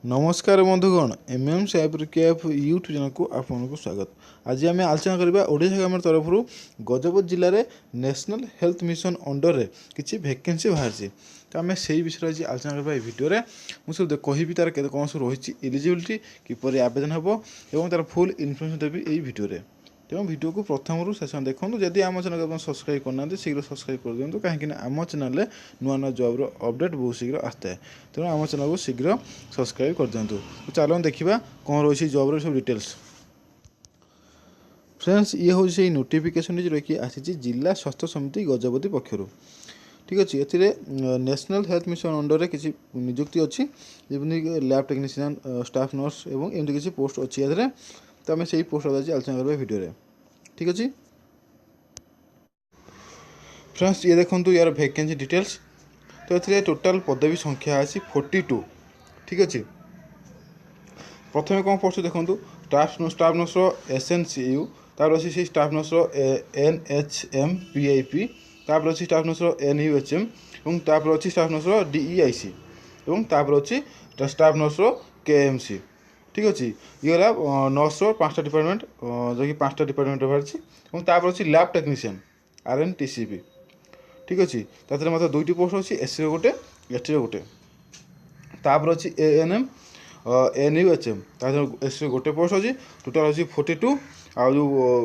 नमस्कार बंधुगण MM cyber cafe YouTube channel को आपको स्वागत। आज आम आलोचना करवा ओडिशा गवर्नमेंट तरफ गजपति जिले में नेशनल हेल्थ मिशन अंडर रे किसी वैकेंसी बाहरी तो आम से विषय आज आलोचना करवा भिडियो मुझे कहि तार कौन सब रही एलिजिबिलिटी किपर आवेदन हम और तार फुल इनफर्मेशन देवी यही भिडियो तेणु भिडियो को प्रथम शेष देखो जदि आम चैनल को सब्सक्राइब करना शीघ्र सब्सक्राइब कर दिखाँ कहीं आम चैनल नुआ नुआ जॉब अपडेट बहुत शीघ्र आसता है तेणु आम चैनल को शीघ्र सब्सक्राइब कर दिखाँ। तो चलो देखा कौन रही जॉब सब डिटेल्स। फ्रेंड्स ये हूँ से नोटिफिकेशन जो आसी जिला स्वास्थ्य समिति गजपति पक्षर ठीक अच्छे ए नेशनल हेल्थ मिशन अंडर किसी नियुक्ति अच्छी जमी लैब टेक्नीशियन स्टाफ नर्स और एमती किसी पोस्ट अच्छी या तो आम से पोस्ट आज आलोचना करवा भिडियो ठीक अच्छे। फ्रेंड्स ये देखो यार वैकेंसी डिटेल्स तो ये टोटाल पदवी संख्या आसी 42 ठीक अच्छे। प्रथम कौन पोस्ट देखो स्टाफ नर्स SNCU तापर अच्छी से स्टाफ नर्स NHM PIP तापर अच्छी स्टाफ नर्स NUHM और तापर अच्छी स्टाफ नर्स DEIC और तापर अच्छी स्टाफ नर्स KMC ठीक अच्छे। ये नर्स पाँचटा डिपार्टमेंट जो कि पाँचटा डिपार्टमेंट बाहरी और तापर अच्छी लैब टेक्नीशियन RNTCP ठीक अच्छे। तार मतलब दुईटी पोस्ट अच्छी SC गोटे ST गोटे तापर अच्छी ANM NUHM SC गोटे पोस्ट अच्छी टोटाल अच्छी 42 आ जो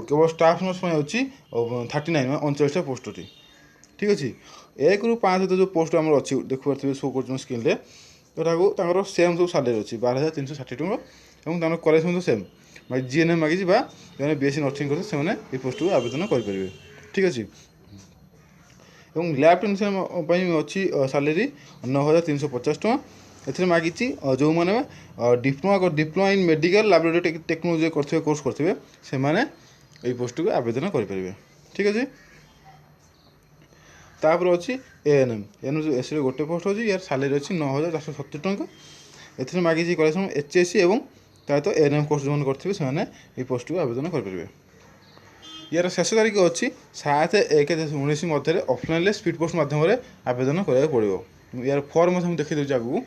केवल स्टाफ नर्स अच्छी 39 39 पोस्ट अच्छी ठीक अच्छे। 1 ରୁ 5 जो पोस्ट आम अच्छी देखिए शो कर स्क्रीन तो सेम सब सालेरी अच्छी 12,360 टଙ୍କା और क्वालिफिकेशन सेम मैं GNM मागिश जो BSc नर्सिंग करते पोस्ट को आवेदन करेंगे ठीक अच्छे। और लैब टेक्नीशियन अच्छी सालेरी 9,350 टଙ୍କା ए मागी जो मैंने diploma in medical laboratory technology करते कोर्स करते से मैंने पोस्ट को आवेदन करेंगे ठीक अच्छे। तापर अच्छी ANM SC गोटे पोस्ट अच्छी यार सालेरी अच्छी 9,470 टଙ୍କା ए मागी क्वालिफिकेशन HSC और तो ANM कोर्स जो करते से पोस्ट को आवेदन करेंगे। यार शेष तारीख अच्छी 7/1/2019 मध्य ऑफलाइन स्पीड पोस्ट मध्यम आवेदन कराया पड़ो। यार फॉर्म मुझे देखी दूसरी आगू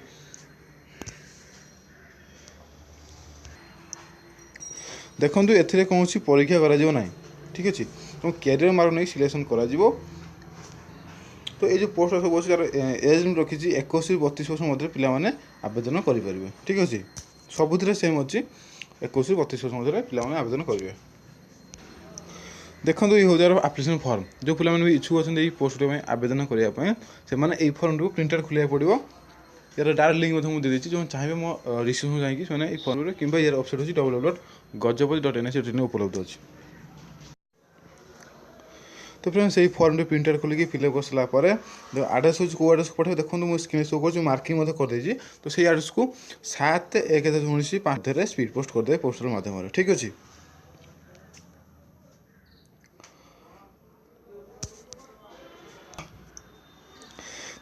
देखो ए कौन परीक्षा करा ठीक अच्छे तो कैरियर मार्क नहीं सिलेक्शन करा तो ये जो पोस्ट सब अच्छे तार एज रखी 21 ରୁ 32 वर्ष मध्य पे आवेदन करेंगे ठीक अच्छे। सबुथ सेम अच्छी 21 ରୁ 32 वर्ष मध्य पे आवेदन करेंगे। देखो ये हूँ यार आप्लिकेसन फॉर्म जो पे भी इच्छुक अच्छे पोस्ट में आवेदन करने से फॉर्म को प्रिंट आउट खोलिया पड़ो यार डायरेक्ट लिंक मुझे दे जो चाहिए मो रिसीव जाकि फॉर्म कि यार वेबसाइट अच्छी www.gajapati.nic उपलब्ध अच्छी। तो फ्रेंड्स यही फॉर्म प्रिंट आउट खोलिक फिलअप कर सारापर आड्रेस हूँ कौ आड्रेस को पठे देखो मुझे स्क्रीन शो कर मार्किंग करदे तो सही आड्रेस को 7/1/2019 5 स्पीड पोस्ट करदे पोस्टल माध्यम ठीक अच्छे।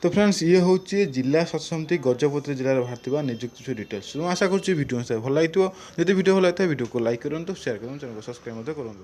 तो फ्रेंड्स ये हूँ जिला स्वास्थ्य समिति गजपति जिले में बाहर नियुक्ति डिटेल्स आशा करूँ वीडियो भल लगी जब वीडियो भल लगता है वीडियो को लाइक करूँ शेयर करूँ चैनल को सब्सक्राइब करूँ।